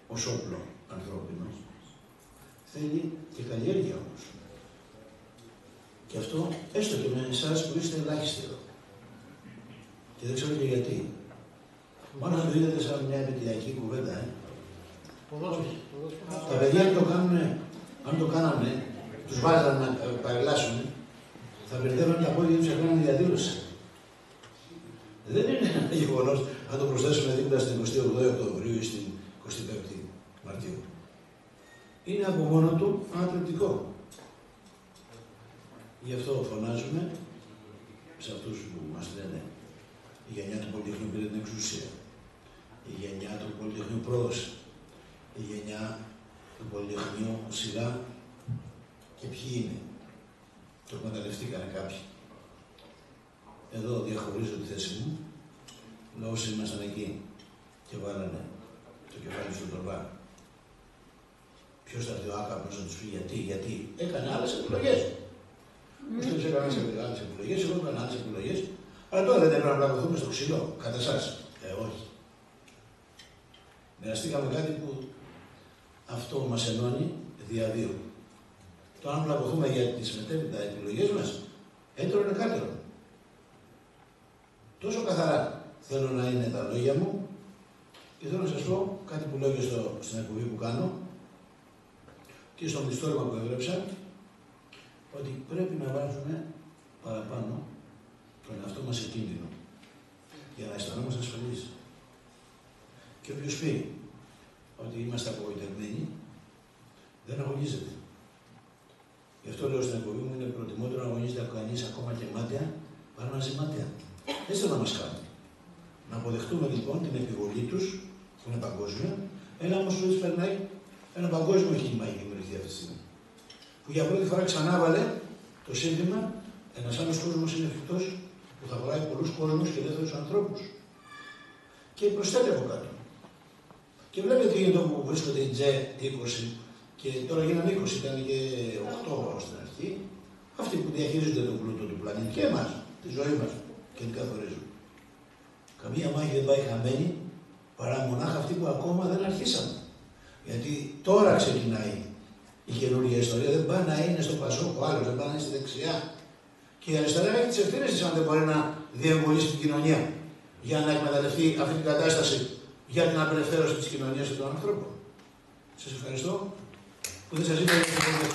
ως όπλο ανθρώπινο, θέλει και καλλιέργεια όμως. Και αυτό έστω και με εσάς που είστε ελάχιστοι εδώ. Και δεν ξέρω και γιατί. Μόνο να το είδατε σαν μια επαιτειακή κουβέντα, Τα παιδιά αν το κάνανε, τους βάζανε να παρελάσουν, θα μπερδεύανε τα πόδια τους και κάνανε διαδήλωση. Δεν είναι ένα γεγονός αν το προσθέσουμε δίπλα στην 28η Οκτωβρίου ή στην 25η Μαρτίου. Είναι από μόνο του ανατρεπτικό. Γι' αυτό φωνάζουμε σε αυτούς που μας λένε η γενιά του Πολυτεχνείου πήρε την εξουσία, η γενιά του Πολυτεχνείου πρόδωσε, η γενιά του Πολυτεχνείου σιγά και ποιοι είναι. Το εκμεταλλευτήκανε κάποιοι. Εδώ διαχωρίζω τη θέση μου, αλλά όσοι ήμασταν εκεί και βάλανε το κεφάλι στον τορβά. Ποιος θα έρθει ο άκαπνος να τους πει γιατί έκανε άλλες επιλογές. Ποιος έκανε άλλες επιλογές, εγώ έκανα άλλες επιλογές, αλλά τώρα δεν έπρεπε να πλακωθούμε στο ξύλο, κατά εσάς. Όχι. Μοιραστήκαμε κάτι που αυτό μας ενώνει διαδύο. Το αν πλακωθούμε για τις μετέπειτα επιλογές μας, έντρο είναι κάτερο. Τόσο καθαρά θέλω να είναι τα λόγια μου και θέλω να σας πω κάτι που λέω και στην εκπομπή που κάνω και στο μυθιστόρημα που έγραψα, ότι πρέπει να βάζουμε παραπάνω τον εαυτό μας σε κίνδυνο για να αισθανόμαστε ασφαλείς. Και όποιος πει ότι είμαστε απογοητευμένοι, δεν αγωνίζεται. Γι' αυτό λέω στην εκπομπή μου είναι προτιμότερο να αγωνίζεται κανείς ακόμα και μάταια παρά να ζει μάταια. Έτσι δεν θα μας κάνει. Να αποδεχτούμε λοιπόν την επιβολή τους, που είναι παγκόσμια, ένα όμως που έτσι περνάει ένα παγκόσμιο κύμα έχει δημιουργηθεί αυτή τη στιγμή. Που για πρώτη φορά ξανά βάλε το σύνθημα ένας άλλος κόσμος είναι εφικτός, που θα χωράει πολλούς κόσμους και ελεύθερους ανθρώπους. Και προσθέτει από κάτω. Και βλέπετε τι γίνεται όπου βρίσκονται οι Τζε 20 και τώρα γίνανε 20, ήταν και 8 στην αρχή. Αυτοί που διαχειρίζονται τον πλούτο του πλανήτη και εμάς, τη ζωή μας και την καθορίζουν. Καμία μάχη δεν πάει χαμένη παρά μονάχα αυτή που ακόμα δεν αρχίσαμε. Γιατί τώρα ξεκινάει η καινούργια ιστορία, δεν πάει να είναι στο Πασόκ ο άλλος, δεν πάει να είναι στη δεξιά. Και η αριστερά έχει τις ευθύνες της αν δεν μπορεί να διεμβολήσει την κοινωνία για να εκμεταλλευτεί αυτή την κατάσταση για την απελευθέρωση της κοινωνίας και των ανθρώπων. Σας ευχαριστώ που δεν σας είπα για την εκπομπή.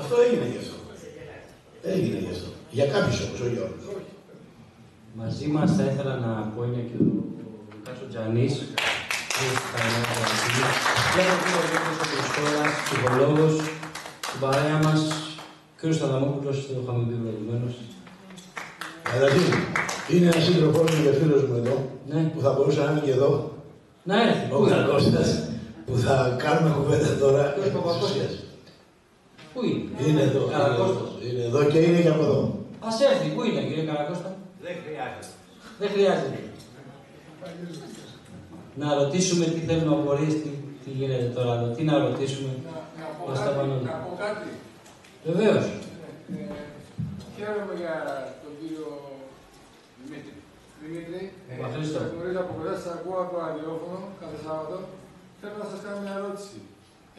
Αυτό έγινε γι' αυτό. Έγινε γι' αυτό. Για κάποιους όμως, όχι για όλους. Μαζί μας θα ήθελα να πω είναι και ο Λουκάς ο Τζανής, που είναι στην Καλημέρα του Βασίλη. Βλέπω ότι είναι ο Γιώργος ο Χριστόλας, ψυχολόγος, στην παρέα μας, και ο Σταδαμόπουλος, το είχαμε πει προηγουμένως. Καταρχήν, είναι ένας σύντροφός μου και φίλος μου εδώ, Ναι. που θα μπορούσε να είναι και εδώ. Να έρθει. Ο Καρκώστας, που θα κάνουμε κουβέντα τώρα Ποιος επί της ουσίας. Πού είναι? Είναι εδώ. Καρακώστας. Είναι εδώ και είναι και από εδώ. Ας έρθει. Πού είναι, κύριε Καρακώστα? Δεν χρειάζεται. Δεν χρειάζεται. Να ρωτήσουμε τι θέλουν απορίες, τι γίνεται τώρα εδώ. Τι να ρωτήσουμε. Να πω κάτι. Βεβαίως. Χαίρομαι για τον κύριο Δημήτρη. Δημήτρη, Ευχαριστώ. σας γνωρίζω από κοντά, σας ακούω από το ραδιόφωνο κάθε Σάββατο. Θέλω να σας κάνω μια ερώτηση.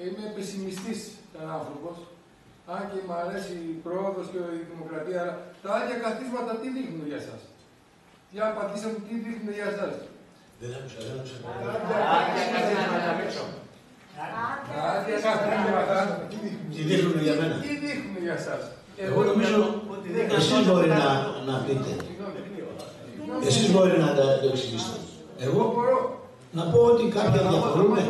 Είμαι πεσημιστής σαν άνθρωπος, αν και μου αρέσει η πρόοδος και η δημοκρατία, αλλά τα άλλα καθίσματα τι δείχνουν για εσάς? Για απαντήστε μου τι δείχνουν για εσάς. Δεν άκουσα, δεν άκουσα. Τα άδεια καθίσματα Τι δείχνουν για μένα? τι δείχνουν για εσάς? Εγώ νομίζω ότι εσείς μπορεί να πείτε. Εσείς μπορεί να το εξηγήσετε. Εγώ μπορώ να πω ότι κάποιοι διαφορούμε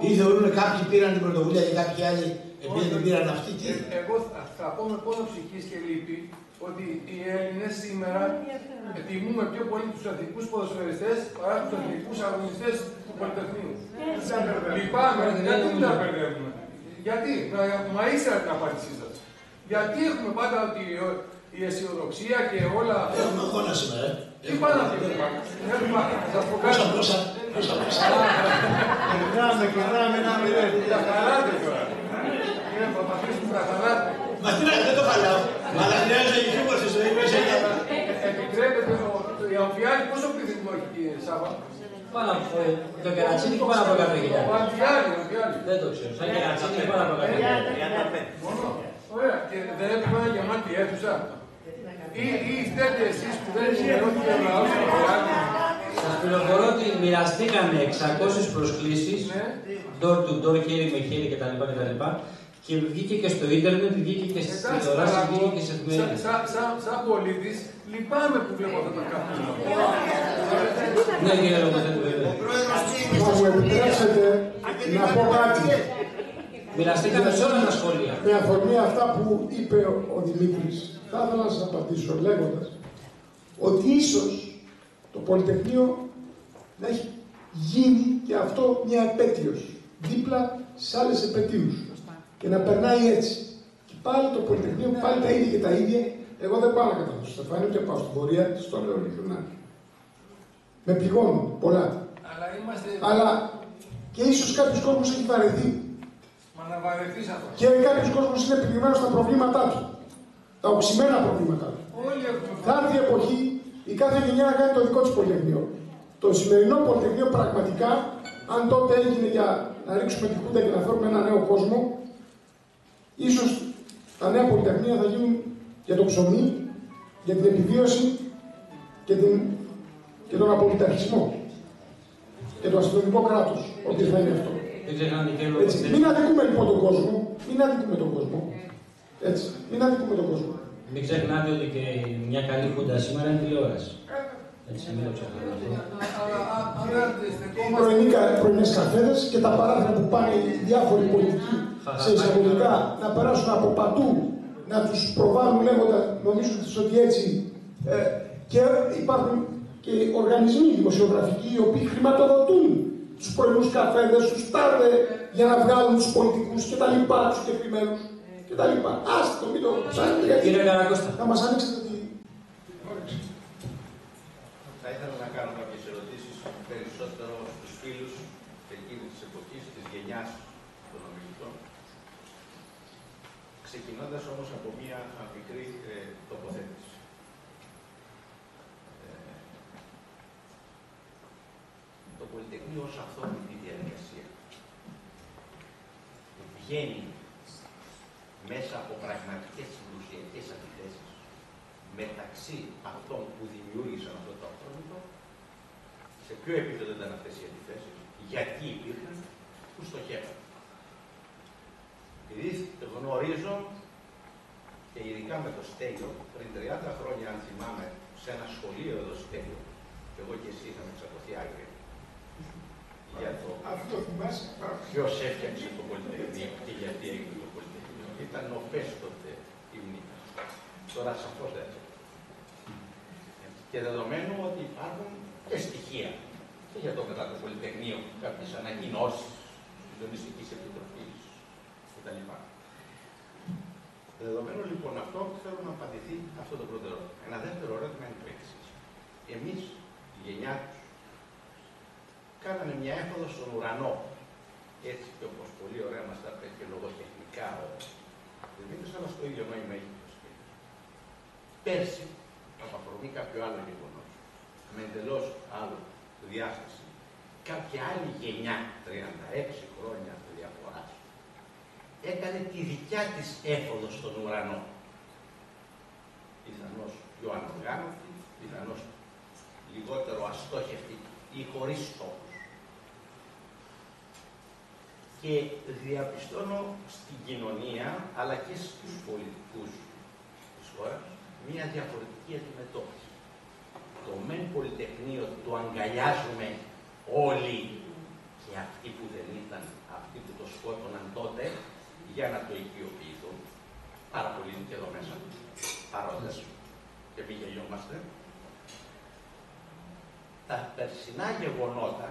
ή θεωρούν κάποιοι πήραν την πρωτοβουλία και κάποιοι άλλοι επειδή την πήραν αυτοί. Εγώ θα πω με πόνο ψυχής και λύπη ότι οι Έλληνες σήμερα τιμούμε πιο πολύ τους εθνικούς ποδοσφαιριστές παρά τους εθνικούς αγωνιστές του Πολυτεχνείου. Λυπάμαι, γιατί μην τα μπερδεύουμε? Γιατί, μα ήσερα την απάντησή σας. Γιατί έχουμε πάντα ότι η αισιοδοξία και όλα αυτά. Έχουμε αγώνα σήμερα, Τι πάνε να πει? Θα σας πω κάτι. Πόσα. Κερνάμε ένα 0. Τα χαλάτε τώρα. Είναι παπαθείς που τα χαλάτε. Μα τι να δεν το χαλάω. Αλλά χρειάζεται και χιούμορ στη ζωή μας. Επιτρέπετε η Αμφιάλη πόσο πληθυσμό έχει, κύριε Σάβα? Πάνω από το κερατσίνι και πάνω από 100.000. Ο Αμφιάλη. Δεν το ξέρω. Σαν κερατσίνι και πάνω από 100.000. Μόνο. Ωραία. Και δεν έπρεπε να είναι γεμάτη αίθουσα. Ή φταίτε εσείς που δεν ενημερώθηκε ο λαός του Αμφιάλη. Σας πληροφορώ ότι μοιραστήκαμε 600 προσκλήσεις, door to door, χέρι με χέρι κτλ. Και βγήκε και στο ίντερνετ, βγήκε και στις τηλεοράσεις, βγήκε και σε εφημερίδες. Σαν πολίτης, λυπάμαι που βλέπω αυτά τα καπνίδια. Ναι, κύριε Λογοθέτη, βέβαια. Θα μου επιτρέψετε να πω κάτι. Μοιραστήκαμε σε όλα τα σχολεία. Με αφορμή αυτά που είπε ο Δημήτρης, θα ήθελα να σας απαντήσω λέγοντας ότι ίσως το Πολυτεχνείο να έχει γίνει και αυτό μια επέτειος δίπλα σε άλλες επετείους και να περνάει έτσι. Και πάλι το Πολυτεχνείο, πάλι τα ίδια και τα ίδια. Εγώ δεν πάω να καταδώσω στο Στεφάνιο και πάω στην πορεία, στο λέω ειλικρινά. Με πληγώνουν πολλά. Αλλά και ίσως κάποιος κόσμος έχει βαρεθεί. Μα να βαρεθείς αυτό. Και κάποιος κόσμος είναι επιδειγμένος στα προβλήματά του. Τα οξυμένα προβλήματά του. Θα έρθει η εποχή η κάθε γενιά να κάνει το δικό της Πολυτεχνείο. Το σημερινό Πολυτεχνείο πραγματικά, αν τότε έγινε για να ρίξουμε τη χούντα και να φέρουμε ένα νέο κόσμο, ίσως τα νέα Πολυτεχνεία θα γίνουν για το ψωμί, για την επιβίωση και τον απολυταρχισμό. Και το αστυνομικό κράτος, ό,τι θα είναι αυτό. Έτσι. Μην αδικούμε λοιπόν τον κόσμο. Μην αδικούμε τον κόσμο. Έτσι. Μην αδικούμε τον κόσμο. Μην ξεχνάτε ότι και μια καλή χούντα σήμερα είναι τηλεόραση. Έτσι, μην το ξεχνάτε. Πρωινές καφέδες και τα παράθυρα που πάνε οι διάφοροι πολιτικοί σε εισαγωγικά να περάσουν από παντού, να τους προβάλλουν λέγοντας, νομίζουν ότι έτσι. Και υπάρχουν και οργανισμοί δημοσιογραφικοί οι οποίοι χρηματοδοτούν τους πρωινούς καφέδες, τους τάρδε για να βγάλουν τους πολιτικούς και τα λοιπά, τους κεκριμένους και τα λοιπά. Άστε το, μην το ψάχνετε γιατί θα μας ανοίξετε τη... Θα ήθελα να κάνω κάποιες ερωτήσεις περισσότερο στους φίλους εκείνης της εποχής, της γενιάς των ομιλητών. Ξεκινώντας όμως από μία μικρή τοποθέτηση. Το Πολυτεχνείο ως αυτόνομη διαδικασία βγαίνει μέσα από πραγματικές συγκρουσιακές αντιθέσεις μεταξύ αυτών που δημιούργησαν αυτό το αυτόνομο, σε ποιο επίπεδο ήταν αυτές οι αντιθέσεις, γιατί υπήρχαν, που στοχεύαν. Επειδή γνωρίζω και ειδικά με το Στέλιο, πριν 30 χρόνια, αν θυμάμαι, σε ένα σχολείο εδώ Στέλιο, και εγώ και εσύ είχαμε ξαπωθεί άγρια. Για το αυτό θυμάσαι. ποιος έφτιαξε το Πολυτεχνείο και γιατί έγινε το Πολυτεχνείο. Ήταν νοφές τότε η μνήμα. Τώρα σαφώς δεν έτσι. Και δεδομένου ότι υπάρχουν και στοιχεία και για το μετά το Πολυτεχνείο, κάποιες ανακοινώσεις της Συντονιστικής Επιτροπής κτλ. Δεδομένου λοιπόν αυτό, θέλω να απαντηθεί αυτό το πρώτο ερώτημα. Ένα δεύτερο ερώτημα είναι το εξής. Εμείς, η γενιά τους, κάναμε μια έφοδο στον ουρανό. Έτσι και όπως πολύ ωραία μας τα είπε και λογοτεχνικά ο Δημήτρης, αλλά στο ίδιο νόημα έχει το σχέδιο. Πέρσι, από αφορμή κάποιο άλλο γεγονός, με εντελώς άλλο διάσταση, κάποια άλλη γενιά, 36 χρόνια διαφοράς, έκανε τη δικιά της έφοδο στον ουρανό. Πιθανώς πιο ανοργάνωτη, πιθανώς λιγότερο αστόχευτη ή χωρίς στόχους. Και διαπιστώνω στην κοινωνία, αλλά και στους πολιτικούς της χώρας, μια διαφορετική αντιμετώπιση. Το μεν Πολυτεχνείο το αγκαλιάζουμε όλοι και αυτοί που δεν ήταν, αυτοί που το σκότωναν τότε, για να το οικειοποιηθούν. Πάρα πολλοί είναι και εδώ μέσα, παρόντες, και μη γελιόμαστε. Τα περσινά γεγονότα,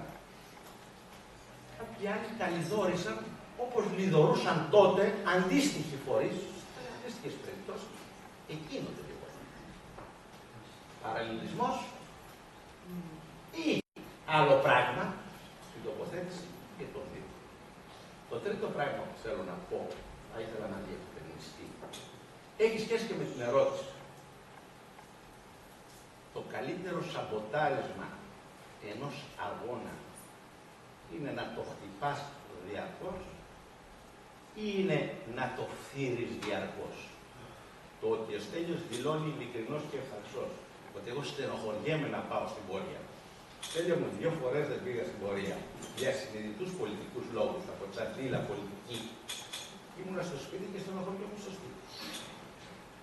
κάποιοι άλλοι τα λιδόρισαν όπως λιδωρούσαν τότε αντίστοιχοι φορείς σε αντίστοιχες περιπτώσεις εκείνο το γεγονό. Παραλληλισμός ή άλλο πράγμα στην τοποθέτηση και των δύο. Το τρίτο πράγμα που θέλω να πω, θα ήθελα να διευκρινιστεί, έχει σχέση και με την ερώτηση. Το καλύτερο σαμποτάρισμα ενός αγώνα είναι να το χτυπάς διαρκώς ή είναι να το φθείρεις διαρκώς. Το ότι ο Στέλιος δηλώνει ειλικρινός και ευθαρσός ότι εγώ στενοχωριέμαι να πάω στην πορεία. Στέλιο μου, 2 φορές δεν πήγα στην πορεία για συνειδητούς πολιτικούς λόγους, από τσαντίλα πολιτική. Ήμουνα στο σπίτι και στενοχωριόμουν στο σπίτι.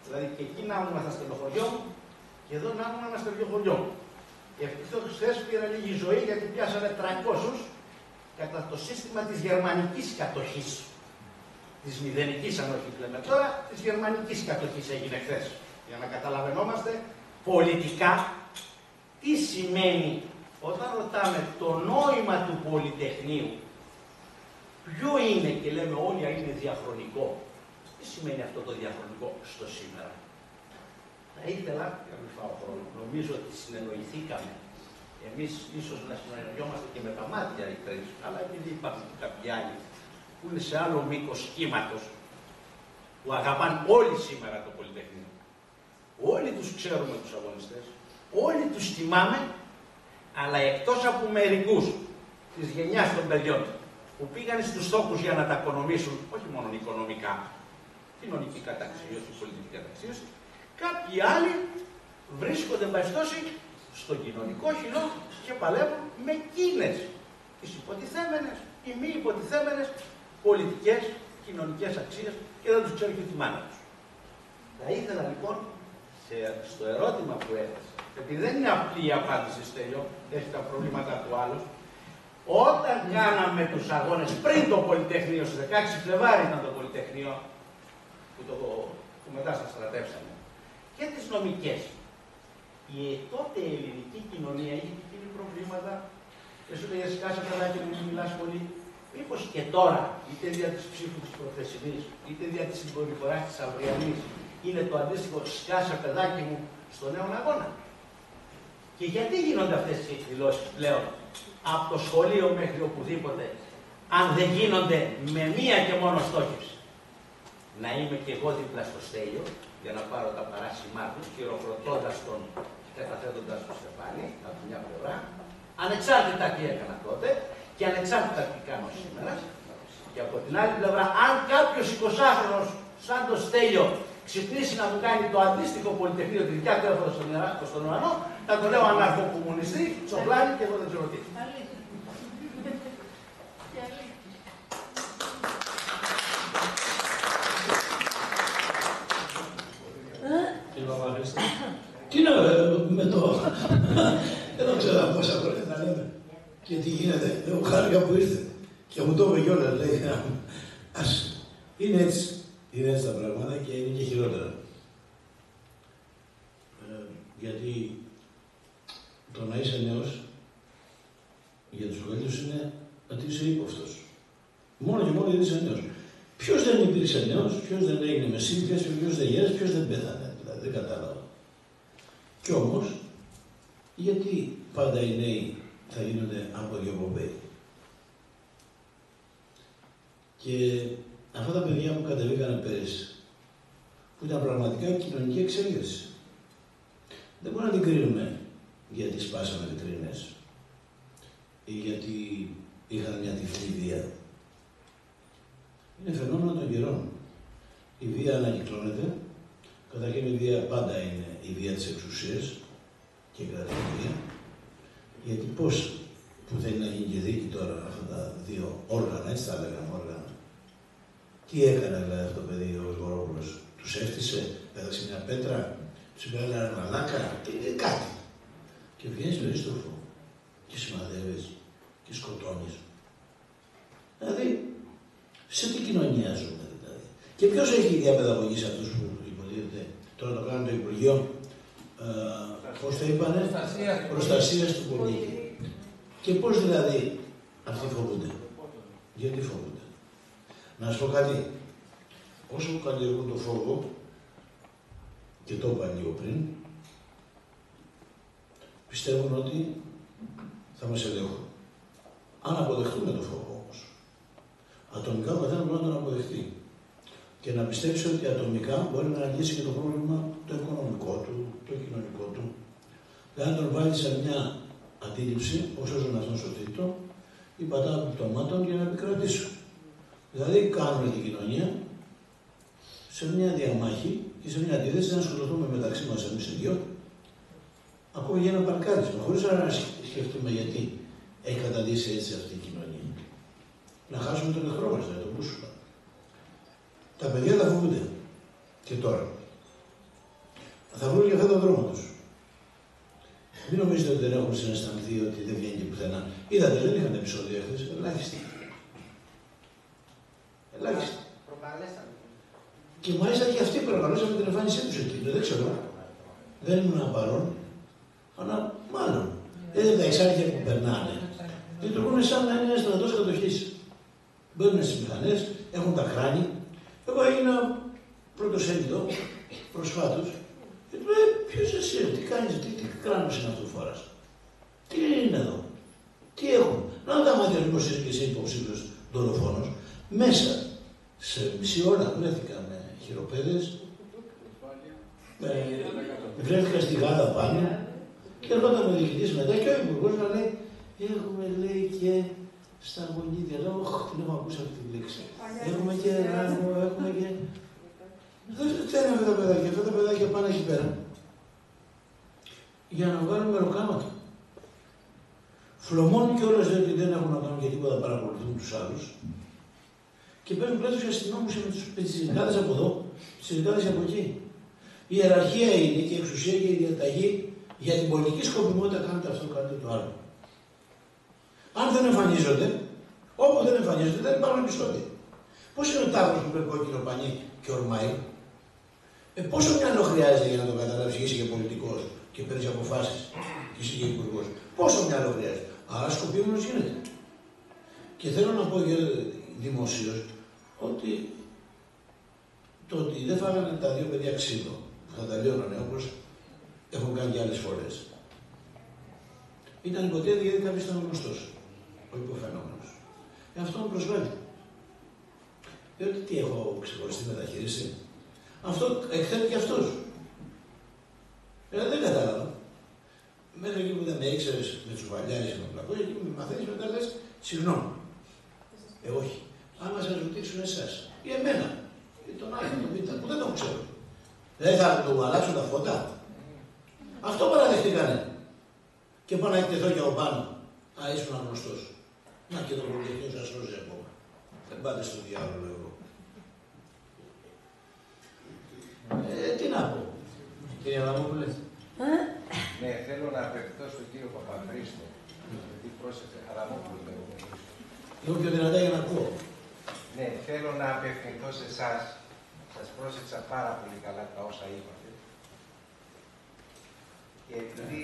Δηλαδή και εκεί να ήμουν στα στενοχωριό μου και εδώ να ήμουν στα στενοχωριό μου. Και ευτυχώς χθες πήρα λίγη ζωή γιατί πιάσανε 300 κατά το σύστημα της γερμανικής κατοχής. Της μηδενικής, αν όχι λέμε τώρα, της γερμανικής κατοχής έγινε χθες. Για να καταλαβαίνόμαστε πολιτικά τι σημαίνει όταν ρωτάμε το νόημα του Πολυτεχνείου. Ποιο είναι και λέμε όλοι είναι διαχρονικό. Τι σημαίνει αυτό το διαχρονικό στο σήμερα. Θα ήθελα, για να μην φάω χρόνο, νομίζω ότι συνεννοηθήκαμε. Εμείς ίσως να συνεργαζόμαστε και με τα μάτια οι τρεις, αλλά επειδή υπάρχουν κάποιοι άλλοι που είναι σε άλλο μήκος κύματος, που αγαπάνε όλοι σήμερα το Πολυτεχνείο. Όλοι τους ξέρουμε τους αγωνιστές, όλοι τους τιμάμε, αλλά εκτός από μερικούς της γενιάς των παιδιών που πήγαν στους τόπους για να τα οικονομήσουν, όχι μόνο οικονομικά, κοινωνική καταξίωση, πολιτική καταξίωση, κάποιοι άλλοι βρίσκονται μπαστώσει στο κοινωνικό χειλό και παλεύουν με εκείνες τις υποτιθέμενες ή μη υποτιθέμενες πολιτικές, κοινωνικές αξίες και δεν τους ξέρει και τη μάνα τους. Θα ήθελα λοιπόν στο ερώτημα που έθεσα, επειδή δεν είναι απλή η απάντηση, Στέλιο, έχει τα προβλήματα του άλλου, όταν κάναμε τους αγώνες πριν το Πολυτεχνείο, στις 16 Φλεβάρι ήταν το Πολυτεχνείο, που μετά στα στρατεύσαμε, και τις νομικές. Η τότε ελληνική κοινωνία είχε γίνει προβλήματα και σου λέγε σκάσε παιδάκι μου, μιλάς πολύ. Μήπως και τώρα, είτε δια της ψήφου της προχθεσινής, είτε δια της συμπεριφοράς της αυριανής, είναι το αντίστοιχο σκάσε παιδάκι μου στον νέο αγώνα. Και γιατί γίνονται αυτές οι εκδηλώσεις πλέον, από το σχολείο μέχρι οπουδήποτε, αν δεν γίνονται με μία και μόνο στόχευση. Να είμαι και εγώ δίπλα στο Στέλιο, για να πάρω τα παράσημά του, χειροκροτώντας τον και καταθέτοντας το στεφάνι από μια πλευρά, ανεξάρτητα τι έκανα τότε και ανεξάρτητα τι κάνω σήμερα. Και από την άλλη πλευρά, αν κάποιος 20χρονος σαν το Στέλιο ξυπνήσει να μου κάνει το αντίστοιχο Πολυτεχνείο, τη δικιά του έφοδο στον ουρανό, θα το λέω αναρχοκομμουνιστή, τσοπλάρι και εγώ δεν ξέρω τι. Τι να με το... Δεν ξέρω πόσα χρόνια θα λέμε και τι γίνεται. Εγώ χάρηκα που ήρθε και μου το είπε κιόλας, λέει, ας, είναι έτσι. Είναι έτσι τα πράγματα και είναι και χειρότερα. Γιατί το να είσαι νέος, για τους μεγαλύτερους είναι ότι είσαι ύποπτος. Μόνο και μόνο γιατί είσαι νέος. Ποιος δεν υπήρξε νέος, ποιος δεν έγινε με σύμφιαση, ποιος δεν γέρασε, ποιος δεν πέθανε. Δηλαδή δεν κατάλαβα. Κι όμως, γιατί πάντα οι νέοι θα γίνονται αποδιοπομπαίοι. Και αυτά τα παιδιά που κατεβήκανε πέρυσι, που ήταν πραγματικά κοινωνική εξέλιξη, δεν μπορούμε να την κρίνουμε γιατί σπάσαμε βιτρίνες ή γιατί είχαν μια τυφλή βία. Είναι φαινόμενο των καιρών. Η βία ανακυκλώνεται. Καταρχήν η βία πάντα είναι η βία της εξουσίας και η κρατική βία. Γιατί πώς που θέλει να γίνει και δίκη τώρα αυτά τα δύο όργανα, έτσι τα λέγαμε όργανα. Τι έκανε δηλαδή αυτό το παιδί ο Γρηγορόπουλος, τους έφτιασε, πέταξε μια πέτρα, τους είπε ένα μαλάκα, κάτι. Και βγαίνεις περίστροφο και σημαδεύεις και σκοτώνεις. Δηλαδή, σε τι κοινωνία ζούμε δηλαδή. Και ποιος έχει διαπαιδαγωγήσει αυτούς που υποτίθεται, τώρα το κάνουν το Υπουργείο, πώς το είπανε, προστασίας του πολίτη. Και πώς δηλαδή αυτοί φοβούνται. Γιατί φοβούνται. Να σου πω κάτι. Όσο καλλιεργούν το φόβο, και το είπα λίγο πριν, πιστεύουν ότι θα μας ελέγχουν. Αν αποδεχτούμε το φόβο όμως, Ατομικά ο καθένας μπορεί να τον αποδεχτεί. Και να πιστέψει ότι ατομικά μπορεί να λύσει και το πρόβλημα το οικονομικό του, το κοινωνικό του. Δηλαδή, αν τον βάλει σε μια αντίληψη, όσο ζουν αυτόν σωτήτο, ή πατάω πτωμάτων για να επικρατήσουν. Δηλαδή, κάνουμε την κοινωνία σε μια διαμάχη και σε μια αντίθεση να σκοτωθούμε μεταξύ μας εμείς οι δυο, ακόμη για ένα παρκάρισμα, χωρίς να σκεφτούμε γιατί έχει καταντήσει έτσι αυτή η κοινωνία. Να χάσουμε τον εχθρό μας, να τον πούσουμε. Τα παιδιά τα φοβούνται. Και τώρα. Θα βρουν και αυτόν τον δρόμο τους. Μην νομίζετε ότι δεν έχουν συναισθανθεί ότι δεν βγαίνει και πουθενά. Είδατε, δεν είχαν επεισόδια χθες. Ελάχιστοι. Ελάχιστοι. Και μάλιστα και αυτοί προκαλούσαμε την εμφάνισή τους εκεί. Δεν ξέρω. Δεν ήμουν παρόν. Αλλά μάλλον. Τα εξάρχεια που περνάνε λειτουργούν σαν να είναι ένα στρατός κατοχής. Μπαίνουν στις μηχανές, έχουν τα κράνη. Εγώ έγινα πρωτοσέλιδο προσφάτως και του λέει: ποιος εσύ, τι κάνεις, τι κράνος είναι αυτό που φοράς. Τι είναι εδώ, τι έχουν. Να τα μάτια λοιπόν είσαι και εσύ υποψήφιος δολοφόνος. Μέσα σε μισή ώρα βρέθηκα με χειροπέδες, βρέθηκα στη γάδα πάνω και ερχόταν ο διοικητής μετά και ο υπουργός να λέει: έχουμε λέει και στα γονίδια. Λέω: την έχω ακούσει αυτή τη λέξη. Έχουμε και ράνο, έχουμε και. Δεν φταίνουν αυτά τα παιδάκια. Αυτά τα παιδάκια πάνε εκεί πέρα για να βγάλουν μεροκάματα. Φλωμώνουν κιόλας διότι δεν έχουν να κάνουν και τίποτα, παρακολουθούν τους άλλους. Και παίρνουν πλέον τους αστυνόμους με τους πιτσιρικάδες από εδώ, πιτσιρικάδες από εκεί. Η ιεραρχία είναι και η εξουσία και η διαταγή για την πολιτική σκοπιμότητα. Κάνετε αυτό, κάνετε το άλλο. Αν δεν εμφανίζονται, όπου δεν εμφανίζονται, δεν υπάρχουν επεισόδια. Πώς είναι ο τάβρος που παίρνει κόκκινο πανί και ορμάει. Πόσο μυαλό χρειάζεται για να το καταλάβεις, είσαι και πολιτικός και παίρνεις αποφάσεις και είσαι και υπουργός. Πόσο μυαλό χρειάζεται. Άρα σκοπίμονος γίνεται. Και θέλω να πω δημοσίως ότι το ότι δεν φάγανε τα δύο παιδιά ξύλο, που θα τα λιώνανε όπως έχουν κάνει και άλλες φορές, ήταν υποτίθεται γιατί κάποιος ήταν γνωστός, ο υποφαινόμενος. Αυτό με προσβάλλει. Διότι τι έχω ξεχωριστή μεταχείριση. Αυτό εκθέτει και αυτός. Δεν κατάλαβα. Μέχρι εκεί που δεν με ήξερες με τους βαλιάρες και με πλακό, εκεί που με μαθαίνεις μετά λες συγγνώμη. Όχι. Άμα σας ρωτήσουν εσάς ή εμένα ή τον άλλο, τον Β, που δεν τον ξέρω. Δεν θα του αλλάξουν τα φώτα. Αυτό παραδεχτήκανε. Και πάω να εκτεθώ και από πάνω. Α, ήσουν γνωστός. Να και το πολυτεχνείο σας σώζει ακόμα. Δεν πάτε στο διάβολο εγώ. Τι να πω. Κύριε Αδαμόπουλε. Ναι, θέλω να απευθυνθώ στον κύριο Παπαχρήστο. Γιατί πρόσεχε, Αδαμόπουλο λέγομαι. Λίγο πιο δυνατά για να ακούω. Ναι, θέλω να απευθυνθώ σε εσάς. Σας πρόσεξα πάρα πολύ καλά τα όσα είπατε. Και επειδή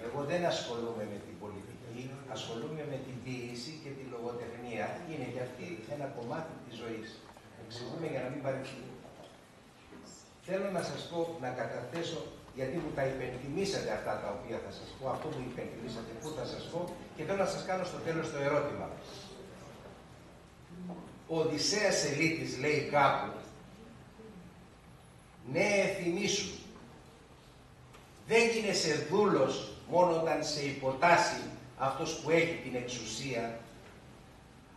εγώ δεν ασχολούμαι με την πολιτική, ασχολούμαι με την ποίηση και τη λογοτεχνία. Είναι και αυτή ένα κομμάτι της ζωής. Εξηγούμε για να μην παρεξηγούμε. Θέλω να σας πω, να καταθέσω, γιατί μου τα υπενθυμίσατε αυτά τα οποία θα σας πω, αυτό που υπενθυμίσατε, που θα σας πω, και θέλω να σας κάνω στο τέλος το ερώτημα. Ο Οδυσσέας Ελίτης λέει κάπου, ναι, θυμήσου, δεν γίνεσαι δούλος μόνο όταν σε υποτάσσει αυτός που έχει την εξουσία,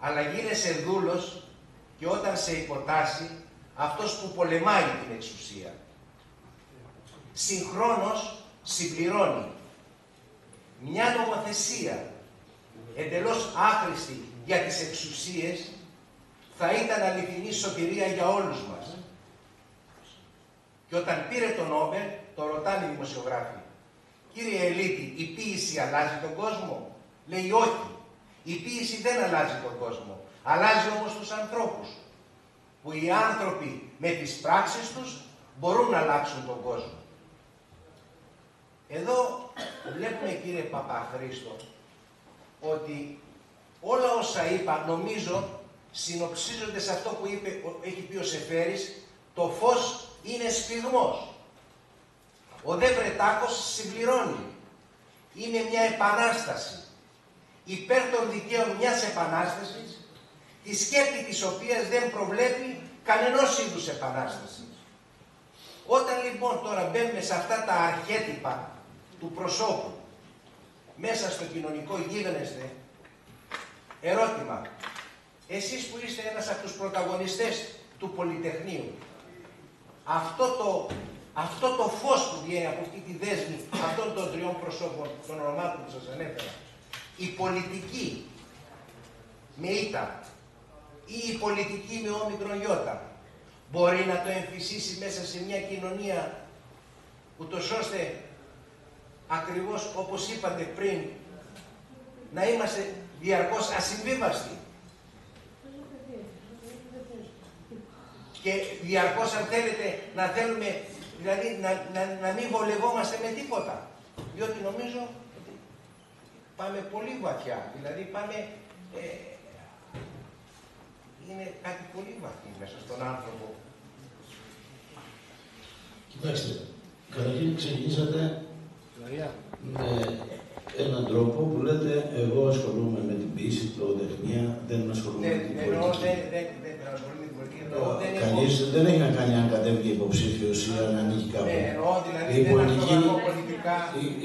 αλλά γίνεσαι δούλος και όταν σε υποτάσσει αυτός που πολεμάει την εξουσία. Συγχρόνως συμπληρώνει μια νομοθεσία εντελώς άχρηστη για τις εξουσίες θα ήταν αληθινή σωτηρία για όλους μας. Και όταν πήρε τον Νόμπελ, το ρωτάνε οι δημοσιογράφοι, κύριε Ελίτη, η ποίηση αλλάζει τον κόσμο? Λέει όχι, η ποίηση δεν αλλάζει τον κόσμο, αλλάζει όμως τους ανθρώπους, που οι άνθρωποι με τις πράξεις τους μπορούν να αλλάξουν τον κόσμο. Εδώ βλέπουμε, κύριε Παπαχρήστο, ότι όλα όσα είπα, νομίζω, συνοψίζονται σε αυτό που έχει πει ο Σεφέρης, το φως είναι σφιγμός. Ο δε Βρετάκος συμπληρώνει. Είναι μια επανάσταση. Υπέρ των δικαίων μιας επανάστασης τη σκέπη της οποίας δεν προβλέπει κανενός είδους επανάσταση. Όταν λοιπόν τώρα μπαίνουμε σε αυτά τα αρχέτυπα του προσώπου, μέσα στο κοινωνικό γίγνεσθε, ερώτημα, εσείς που είστε ένας από τους πρωταγωνιστές του Πολυτεχνείου, αυτό το φως που βγαίνει από αυτή τη δέσμη αυτών των τριών προσώπων, των ονομάτων που σας ανέφερα, η πολιτική με ήτα ή η πολιτική με όμικρον ιώτα, μπορεί να το εμφυσίσει μέσα σε μια κοινωνία, ούτως ώστε ακριβώς όπως είπατε πριν, να είμαστε διαρκώς ασυμβίβαστοι και διαρκώς, αν θέλετε, να θέλουμε, δηλαδή να μην βολευόμαστε με τίποτα, διότι νομίζω ότι πάμε πολύ βαθιά, δηλαδή πάμε, είναι κάτι πολύ βαθύ μέσα στον άνθρωπο. Κοιτάξτε, καταρχήν ξεκινήσατε με έναν τρόπο που λέτε εγώ ασχολούμαι με την ποίηση, την λογοτεχνία, δεν ασχολούμαι με την πολιτική. Κανείς δεν έχει να κάνει αν κατέβηκε υποψήφιος ή αν ανήκει κάπου.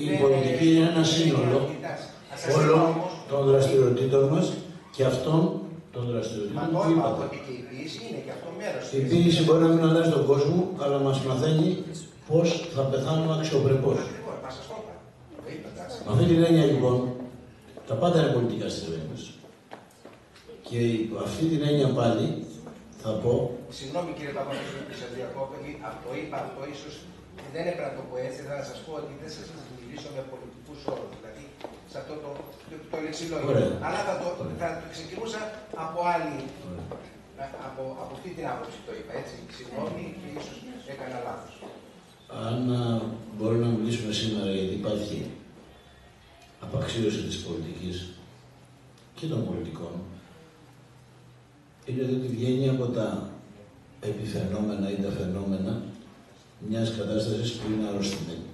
Η πολιτική είναι ένα σύνολο όλων των δραστηριοτήτων μας και αυτών των δραστηριοτήτων που είπατε. Η ποίηση μπορεί να μην αλλάζει τον κόσμο, αλλά μας μαθαίνει πώς θα πεθάνουμε αξιοπρεπώς. Με αυτή την έννοια λοιπόν, τα πάντα είναι πολιτικά στις ζωές μας. Και αυτή την έννοια πάλι θα πω. Συγγνώμη κύριε Παπαδόπουλο που σας διακόπτω, το είπα αυτό ίσως δεν έπρεπε να το πω έτσι, θα σας πω ότι δεν σας μιλήσω με πολιτικούς όρους, δηλαδή σε αυτό το λεξιλόγιο. Αλλά θα το ξεκινούσα από άλλη, από αυτή την άποψη το είπα, έτσι. Συγγνώμη και ίσως έκανα λάθος. Αν μπορούμε να μιλήσουμε σήμερα, γιατί υπάρχει απαξίωση της πολιτικής και των πολιτικών, είναι ότι βγαίνει από τα επιφαινόμενα ή τα φαινόμενα μιας κατάστασης που είναι αρρωστημένη.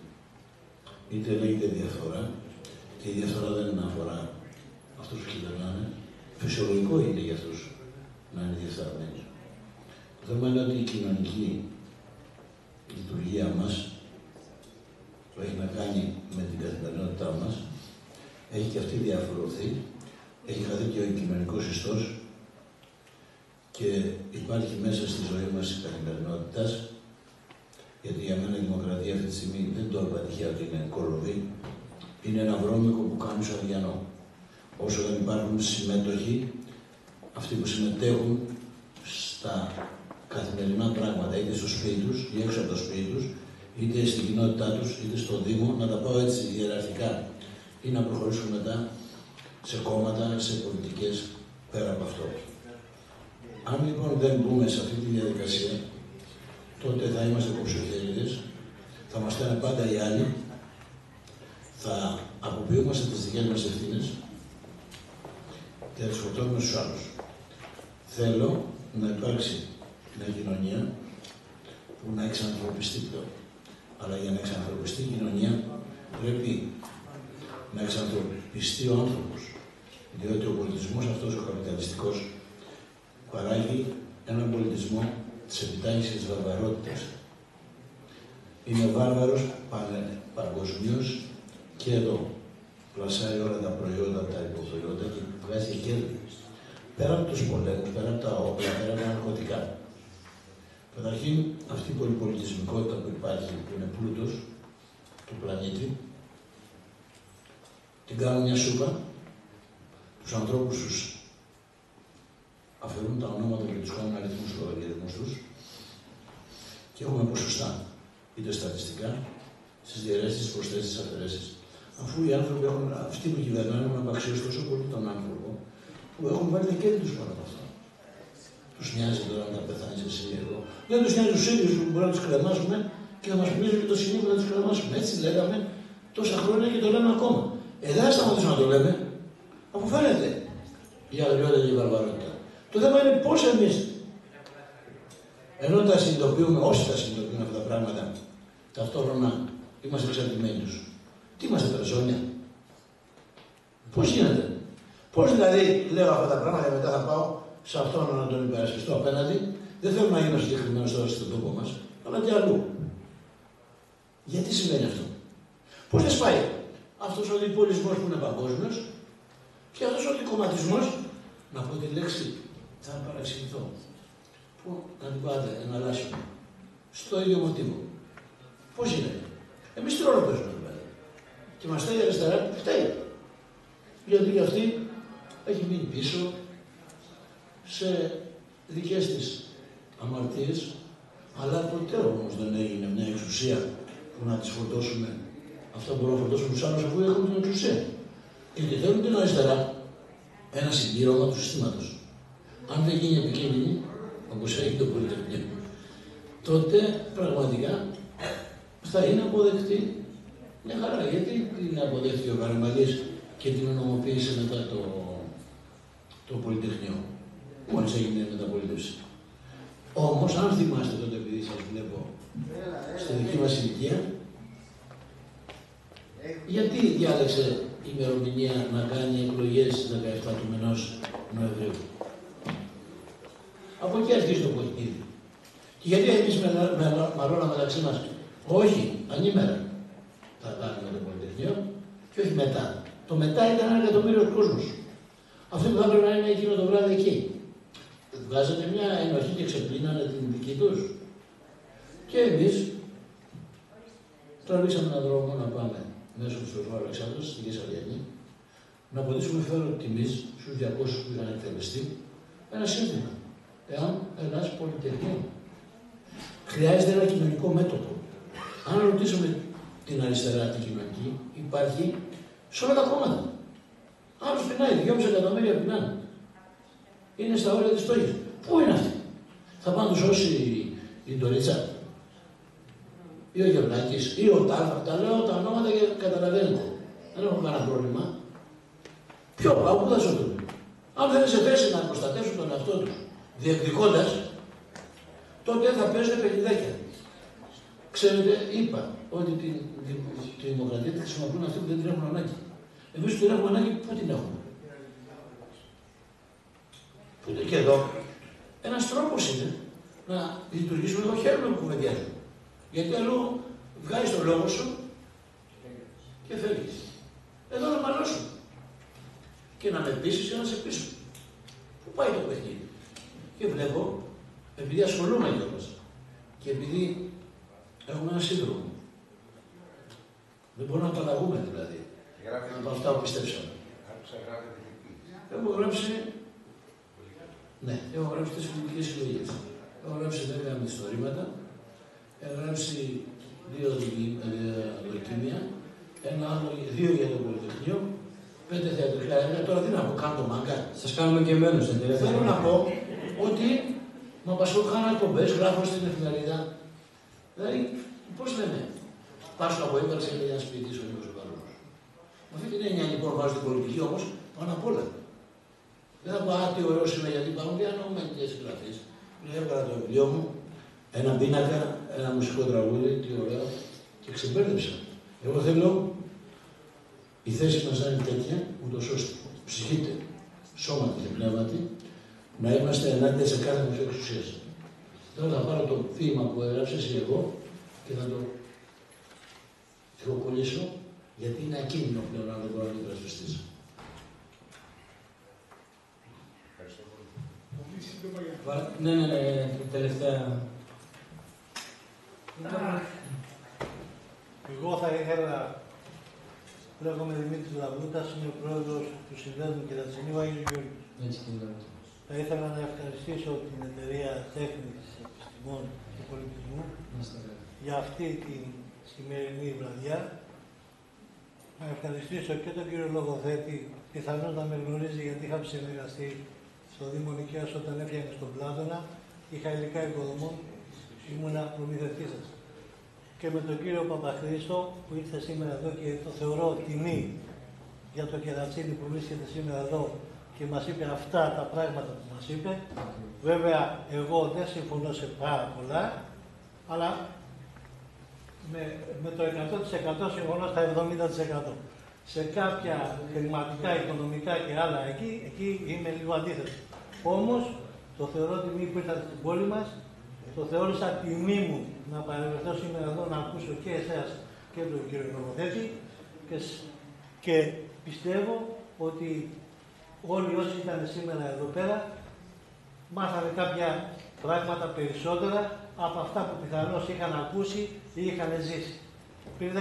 Είτε λέγεται διαφθορά, και η διαφθορά δεν αφορά αυτούς που κυβερνάνε. Φυσιολογικό είναι για αυτούς να είναι διεφθαρμένοι. Το θέμα είναι ότι η κοινωνική λειτουργία μας, που έχει να κάνει με την καθημερινότητά μας, έχει και αυτή διαφορεθεί, έχει χαθεί και ο κοινωνικός ιστός και υπάρχει μέσα στη ζωή μας η καθημερινότητας, γιατί για μένα η δημοκρατία αυτή τη στιγμή δεν το είπα τυχαία ότι είναι κολοβή, είναι ένα βρώμικο που κάνει στο αδιανό. Όσο δεν υπάρχουν συμμετοχοί, αυτοί που συμμετέχουν στα καθημερινά πράγματα, είτε στο σπίτι τους ή έξω από το σπίτι τους, είτε στην κοινότητά τους, είτε στο Δήμο, να τα πάω έτσι ιεραρχικά ή να προχωρήσουν μετά σε κόμματα, σε πολιτικές πέρα από αυτό. Αν λοιπόν δεν μπούμε σε αυτή τη διαδικασία, τότε θα είμαστε κοψοχέριδες, θα μας φταίνε πάντα οι άλλοι, θα αποποιούμαστε τις δικές μας ευθύνες και θα τις φορτώνουμε στους άλλους. Θέλω να υπάρξει μια κοινωνία που να εξανθρωπιστεί πλέον. Αλλά για να εξανθρωπιστεί η κοινωνία πρέπει να εξανθρωπιστεί ο άνθρωπος. Διότι ο πολιτισμός αυτός ο καπιταλιστικός παράγει έναν πολιτισμό της επιτάχυνσης της βαρβαρότητας. Είναι βάρβαρος παγκοσμίως και εδώ. Πλασάρει όλα τα προϊόντα, τα υποπροϊόντα και βγάζει κέρδη. Πέρα από τους πολέμους, πέρα από τα όπλα, πέρα από τα ναρκωτικά. Καταρχήν, αυτή η πολυπολιτισμικότητα που υπάρχει, που είναι πλούτος του πλανήτη, την κάνουν μια σούπα, τους ανθρώπους τους αφαιρούν τα ονόματα και τους κάνουν αριθμούς στους λογαριασμούς τους και έχουμε ποσοστά, είτε στατιστικά, στις διαιρέσεις, στις προσθέσεις, στις αφαιρέσεις. Αφού οι άνθρωποι έχουν, αυτοί που κυβερνάνε, έχουν απαξιώσει τόσο πολύ τον άνθρωπο, που έχουν βάλει τα κέρδη τους πάνω από αυτό. Τους νοιάζει τώρα να πεθάνεις εσύ εγώ. Δεν τους νοιάζει τους ίδιους που μπορούμε να τους κρεμάσουμε και θα μας πουλήσουν και το σημείο που θα τους κρεμάσουμε. Έτσι λέγαμε τόσα χρόνια και το λέμε ακόμα. Δεν θα σταματήσουμε να το λέμε, αφού φαίνεται η αγριότητα και η βαρβαρότητα. Το θέμα είναι πώς εμείς, ενώ τα συνειδητοποιούμε, όσοι τα συνειδητοποιούν αυτά τα πράγματα, ταυτόχρονα είμαστε εξαρτημένοι τους. Τι είμαστε, περσόνια. Πώς γίνεται. Πώς δηλαδή λέω αυτά τα πράγματα και μετά θα πάω σε αυτόν να τον υπερασπιστώ απέναντι. Δεν θέλω να γίνω συγκεκριμένο τώρα στον τόπο μας, αλλά και αλλού. Γιατί συμβαίνει αυτό? Πώς δεν σπάει αυτός ο διπολισμός που είναι παγκόσμιος και αυτός ο δικομματισμός, να πω τη λέξη, θα παραξηγηθώ. Πού να την πάτε, εναλλάσσουμε. Στο ίδιο μοτίβο. Πώς γίνεται? Εμείς τι ρόλο παίζουμε εδώ πέρα? Και μας φταίει η αριστερά, φταίει. Γιατί και αυτή έχει μείνει πίσω σε δικές της αμαρτίες, αλλά ποτέ όμως δεν έγινε μια εξουσία που να τις φορτώσουμε αυτά που μπορούν να φορτώσουν τους άλλους αφού έχουν την εξουσία. Γιατί θέλουν την αριστερά ένα συμπλήρωμα του συστήματος. Αν δεν γίνει επικίνδυνη, όπως έχει το Πολυτεχνείο, τότε πραγματικά θα είναι αποδεκτή μια χαρά. Γιατί είναι αποδέχτηκε ο Καραμαλής και την ονομοποίησε μετά το Πολυτεχνείο, μόλις έγινε μεταπολίτευση. Όμως, αν θυμάστε τότε, επειδή σας βλέπω στη δική μας ηλικία, γιατί διάλεξε η ημερομηνία να κάνει εκλογές στις 17 του μηνός Νοεμβρίου? Από εκεί αρχίζει το παιχνίδι. Και γιατί εμείς μαλώνα μεταξύ μας, όχι, ανήμερα θα κάνουμε το Πολυτεχνείο και όχι μετά. Το μετά ήταν 1 εκατομμύριο κόσμος. Αυτό που θα έπρεπε να είναι εκείνο το βράδυ εκεί. Βγάζανε μια ενοχή και ξεπλύνανε την δική τους. Και εμείς τραβήξαμε έναν δρόμο να πάμε μέσω του Σοφού Αλεξάνδρου στη Θεσσαλονίκη, να αποδείξουμε φόρο τιμής στους 200 που είχαν εκτελεστεί ένα σύνθημα. Εάν Ελλάς Πολυτεχνείο. Χρειάζεται ένα κοινωνικό μέτωπο. Αν ρωτήσουμε την αριστερά, την κοινωνική, υπάρχει σε όλα τα κόμματα. Άλλος πεινάει, 2,5 εκατομμύρια πεινάνε. Είναι στα όρια της φτώχειας. Πού είναι αυτοί? Θα πάνε τους σώσει η Ντορίτσα ή ο Γεωργάκης ή ο Τάρφα? Τα λέω τα ονόματα και καταλαβαίνετε. Δεν έχω κανένα πρόβλημα. Ποιο πάω, πού θα σωθούν? Αν δεν είναι σε θέση να προστατεύσουν τον εαυτό τους διεκδικώντας, τότε θα παίζουν παιχνιδάκια. Ξέρετε, είπα ότι τη δημοκρατία τη χρησιμοποιούν αυτοί που δεν την έχουν ανάγκη. Εμείς που την έχουμε ανάγκη, πού την έχουμε? Και εδώ, ένας τρόπος είναι να λειτουργήσουμε το χέρι που κουβεντιάζουμε. Γιατί αλλού βγάζεις τον λόγο σου και φεύγεις. Εδώ να μαλώσουν. Και να με πείσεις και να σε πείσω. Πού πάει το παιχνίδι? Και βλέπω, επειδή ασχολούμαι κιόλας και επειδή έχουμε ένα σύνδρομο, δεν μπορούμε να απαλλαγούμε δηλαδή από αυτά που πιστέψαμε. Έχω γράψει, ναι, έχω γράψει 4 πολιτικές συλλογές. Έχω γράψει 10 μυθιστορήματα, έχω γράψει 2 δοκίμια, 2 για το Πολυτεχνείο, 5 θεατρικά έργα. Τώρα τι να πω, κάνω το μάγκα. Σας κάνουμε και μένους. Θέλω να πω ότι με απασχολούν εκπομπές, γράφω στην εφημερίδα. Δηλαδή, πώς λέμε, πάσω από ύπαρξη για ένα σπίτι ο Νίκος ο Παρόνος. Με αυτή την έννοια λοιπόν βάζω την πολιτική όμως πάνω απ' όλα. Δεν θα πω, α, τι ωραίο είναι, γιατί υπάρχουν διανοούμενες συγγραφείς. Έβγαλα το βιβλίο μου, ένα πίνακα, ένα μουσικό τραγούδι, τι ωραίο, και ξεμπέρδεψα. Εγώ θέλω η θέση μας να είναι τέτοια, ούτως ώστε ψυχείτε, σώματι και πνεύματι, να είμαστε ενάντια σε κάθε μορφή εξουσίας. Τώρα θα πάρω το ποίημα που έγραψες ή εγώ και θα το τυχοκολλήσω, γιατί είναι ακίνδυνο πλέον να δεν μπορώ να το υπερασπιστείς. Ναι, τελευταία. Εγώ θα ήθελα, λέγομαι Δημήτρης Λαβούτας, είμαι πρόεδρος του Συνδέσμου Κερατσινίου Άγιος Γεώργιος. Θα ήθελα να ευχαριστήσω την Εταιρεία Τέχνης, Επιστημών και Πολιτισμού για αυτή τη σημερινή βραδιά. Να ευχαριστήσω και τον κύριο Λογοθέτη, πιθανώς να με γνωρίζει γιατί είχα συνεργαστεί στο Δήμο Νικαίας όταν έφτιαχνε στον Πλάτωνα. Είχα υλικά οικοδομών, ήμουνα προμηθευτής σας. Και με τον κύριο Παπαχρήστο που ήρθε σήμερα εδώ και το θεωρώ τιμή για το Κερατσίνι που βρίσκεται σήμερα εδώ και μας είπε αυτά τα πράγματα που μας είπε. Βέβαια, εγώ δεν συμφωνώ σε πάρα πολλά, αλλά με το 100% συμφωνώ στα 70%. Σε κάποια χρηματικά, οικονομικά και άλλα εκεί είμαι λίγο αντίθετο. Όμως, το θεωρώ τιμή που ήρθατε στην πόλη μας, το θεώρησα τιμή μου να παρευρεθώ σήμερα εδώ να ακούσω και εσάς και τον κύριο νομοθέτη και πιστεύω ότι όλοι όσοι ήταν σήμερα εδώ πέρα μάθανε κάποια πράγματα περισσότερα από αυτά που πιθανώς είχαν ακούσει ή είχαν ζήσει. Πριν 14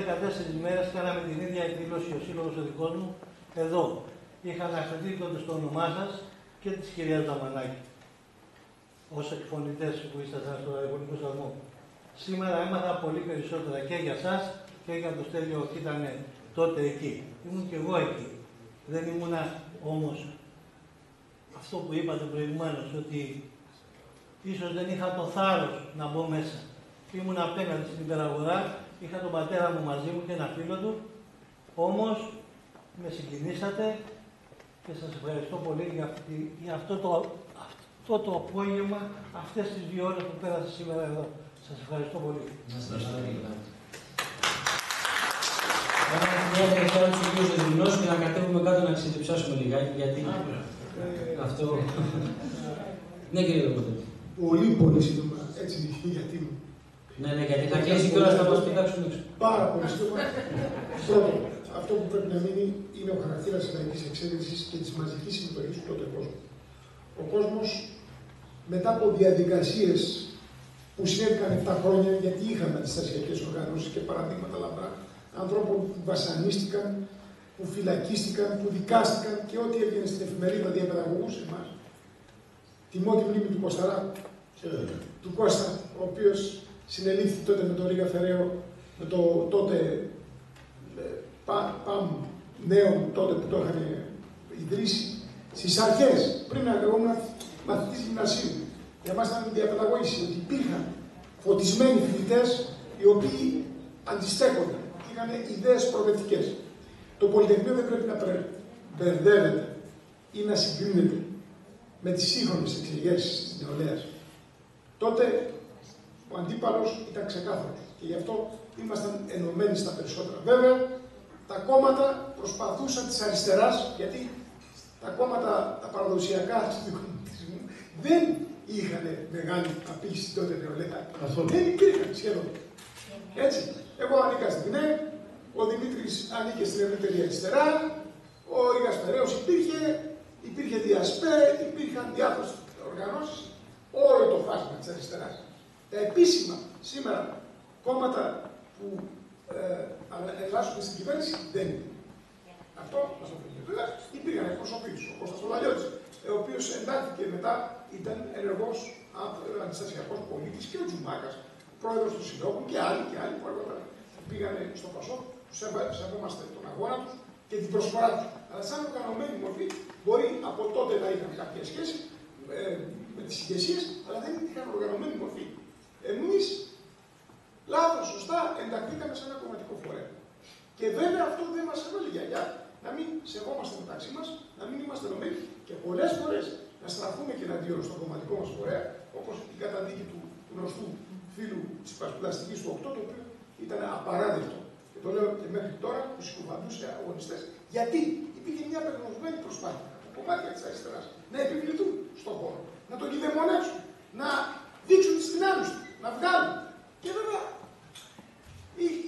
μέρες κάναμε την ίδια εκδήλωση ο σύλλογος ο δικός μου εδώ. Είχαν αφαιρθεί τότε στο όνομά σας και της κυρίας Δαμανάκη ως εκφωνητές που ήσασταν στο ραδιοφωνικό σταθμό. Σήμερα έμαθα πολύ περισσότερα και για σας και για το Στέλιο που ήταν τότε εκεί. Ήμουν και εγώ εκεί. Δεν ήμουνα όμως αυτό που είπατε προηγουμένως, ότι ίσως δεν είχα το θάρρος να μπω μέσα. Ήμουν απέναντι στην υπεραγορά, είχα τον πατέρα μου μαζί μου και ένα φίλο του, όμως με συγκινήσατε και σας ευχαριστώ πολύ για αυτό το απόγευμα, αυτές τις 2 ώρες που πέρασα σήμερα εδώ. Σας ευχαριστώ πολύ. Μια τελευταία του κύριου Ζεδρινός και να κατέβουμε κάτω να ξεδιψάσουμε λιγάκι, γιατί αυτό... Ναι, κύριε Δομοτέτη. Πολύ σύντομα, έτσι γιατί μου. Ναι, γιατί θα κλείσει κιόλας να μας πετάξουν έξω. Πάρα πολύ σύντομα. Πρώτον, αυτό που πρέπει να μείνει είναι ο χαρακτήρας της λαϊκής εξέλιξης και της μαζικής συμμετοχής του τότε κόσμου. Ο κόσμος, μετά από διαδικασίες που συνέβηκαν 7 χρόνια, γιατί είχαμε αντιστασιακές οργανώσεις και παραδείγματα λαμπρά, ανθρώπων που βασανίστηκαν, που φυλακίστηκαν, που δικάστηκαν και ό,τι έβγαινε στην εφημερίδα διαπαιδαγωγούσε εμάς. Τιμώ τη μνήμη του Κωσταρά, του Κώστα, ο οποίος συνελήφθη τότε με τον Ρίγα Φεραίο, με το τότε ΠΑΜ νέο τότε που το είχαν ιδρύσει, στις αρχές, πριν να ήμουν μαθητής γυμνασίου. Για μας ήταν διαπαιδαγώγηση ότι υπήρχαν φωτισμένοι φοιτητές οι οποίοι αντιστέκονταν, είχαν ιδέες προοδευτικές. Το Πολυτεχνείο δεν πρέπει να μπερδεύεται ή να συγκρίνεται με τις σύγχρονες εξεγέρσεις της νεολαίας. Τότε ο αντίπαλος ήταν ξεκάθαρος και γι' αυτό ήμασταν ενωμένοι στα περισσότερα. Βέβαια, τα κόμματα προσπαθούσαν της αριστεράς, γιατί τα κόμματα τα παραδοσιακά του κομμουνισμού δεν είχαν μεγάλη απήχηση τότε νεολαία. Δεν υπήρχαν σχεδόν. Έτσι, εγώ ανήκα στην ΠΝΕ, ο Δημήτρης ανήκε στην ευρύτερη αριστερά, ο Ρίγας Φεραίος υπήρχε διασπέ, υπήρχαν διάφορες οργανώσεις, όλο το φάσμα της αριστεράς. Τα επίσημα σήμερα κόμματα που ελάσσονται στην κυβέρνηση δεν είναι. Αυτό μας το πει. Βέβαια υπήρχαν εκπροσωπείς, ο Κώστας Λαλιώτης, ο οποίος εντάχθηκε μετά, ήταν ενεργός αντιστασιακός πολίτης, και ο Τζουμάκας, πρόεδρος του Συλλόγου και άλλοι που αργότερα πήγανε στο Πασό, τους σεβόμαστε τον αγώνα τους και την προσφορά τους. Αλλά σαν οργανωμένη μορφή μπορεί από τότε να είχαν κάποια σχέση με τις ηγεσίες, αλλά δεν είχαν οργανωμένη μορφή. Εμείς, λάθος, σωστά, ενταχθήκαμε σε ένα κομματικό φορέα. Και βέβαια αυτό δεν μας έβαλε γιαγιά να μην σεβόμαστε μεταξύ μας, να μην είμαστε ενωμένοι και πολλές φορές να στραφούμε και εναντίον στον κομματικό μας φορέα, όπως η καταδίκη του γνωστού φίλου της πλαστικής του 8, το οποίο ήταν απαράδεκτο. Και το λέω και μέχρι τώρα που συκοφαντούσε αγωνιστές. Γιατί υπήρχε μια απεγνωσμένη προσπάθεια από κομμάτια της αριστεράς να επιβληθούν στον χώρο, να τον κυδαιμονεύσουν, να δείξουν τις δυνάμεις του, να βγάλουν. Και βέβαια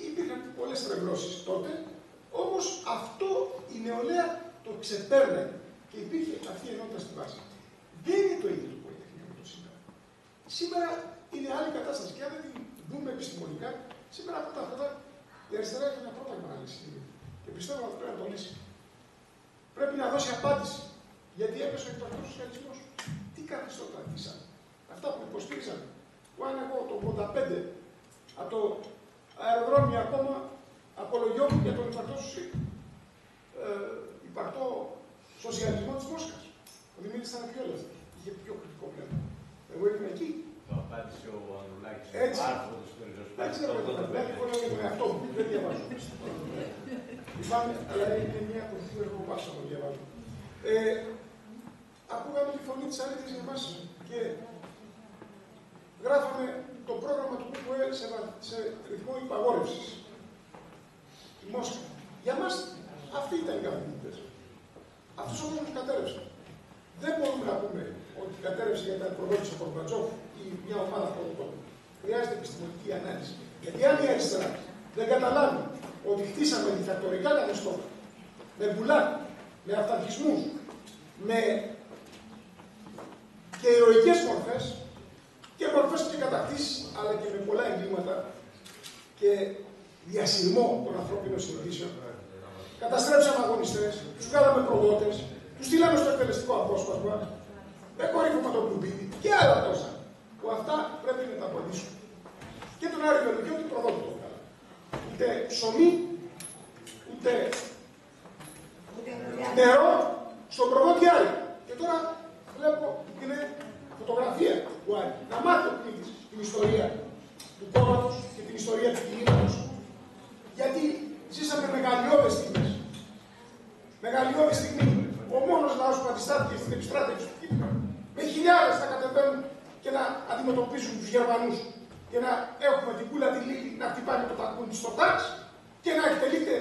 υπήρχαν πολλές τρευλώσεις τότε, όμως αυτό η νεολαία το ξεπέρναγε και υπήρχε αυτή η ενότητα στη βάση. Δεν είναι το ίδιο το Πολυτεχνείο με το σήμερα. Σήμερα είναι άλλη κατάσταση και αν δεν την δούμε επιστημονικά, σήμερα αυτά η αριστερά έχει ένα πρόταγμα να λύσει. Και πιστεύω ότι πρέπει να το λύσει. Πρέπει να δώσει απάντηση. Γιατί έπεσε ο υπαρκτός σοσιαλισμός. Τι καθιστώτα αντίσαν. Αυτά που υποστήριζαν. Που αν εγώ το 85 από το αεροδρόμιο ακόμα απολογιόμουν για τον υπαρκτό σοσιαλισμό της Μόσχας. Ο Δημήτρης ήταν πιο ελεύθερος. Είχε πιο κριτικό πνεύμα. Εγώ ήμουν εκεί. Το απάντησε ο Ανδρουλάκης. Έτσι. Δεν ξέρω για τον Ανδρουλάκη, εγώ λέω για τον εαυτό μου. Δεν διαβάζω. Λυπάμαι, αλλά είναι μια κορυφή που εγώ πάσα να το διαβάζω. Ακούγαμε τη φωνή της αλήθειας για εμάς και γράφαμε το πρόγραμμα του ΚΚΕ σε ρυθμό υπαγόρευσης. Η Μόσχα. Για μας αυτοί ήταν οι καθηγητές. Αυτούς όμως τους κατέρευσαν. Δεν μπορούμε να πούμε ότι κατέρευσε για την προδότηση από τον Κορμπατσόφ ή μια ομάδα προδοτών. Χρειάζεται επιστημονική ανάλυση. Γιατί αν η αριστερά δεν καταλάβει ότι χτίσαμε δικτατορικά καθεστώτα, με γκουλάκ, με αυταρχισμούς, με και ηρωικές μορφές και μορφές και κατακτήσεις, αλλά και με πολλά εγκλήματα και διασυρμό των ανθρώπινων συνηθίσεων. Καταστρέψαμε αγωνιστές, τους βγάλαμε προδότες, τους στείλαμε στο εκτελεστικό απόσπασμα, με κορύφωμα τον Πλουμπίδη και άλλα τόσα. Που αυτά πρέπει να τα απαντήσουμε. Και τον Άρη Βελουχιώτη ότι προδότη το βγάλαμε. Ούτε ψωμί, ούτε νερό στον προδότη Άρη. Και τώρα βλέπω την φωτογραφία του Άρη. Να μάθει ο Κλήτης την ιστορία του κόμματος και την ιστορία του κινήματος. Γιατί ζήσαμε μεγαλειώδες στιγμές. Μεγαλειώδες στιγμή. Ο μόνος λαός που αντιστάθηκε στην επιστράτευση του Κύπρου, με χιλιάδες να κατεβαίνουν και να αντιμετωπίζουν τους Γερμανούς και να έχουμε την κούλα τη Λίλη να χτυπάει το τακούνι στο τάξ και να εκτελείται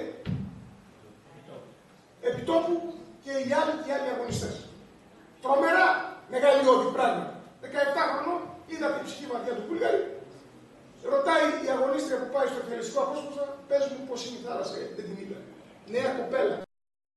επιτόπου και οι άλλοι αγωνιστές. Τρομερά μεγαλειώδη πράγμα. 17 χρονών είδα την ψυχή βαθιά του Κούλγαρη. Ρωτάει η αγωνίστρια που πάει στο εκτελεστικό απόσπασμα, πες μου πώς είναι η θάλασσα, δεν την είδα. Νέα κοπέλα.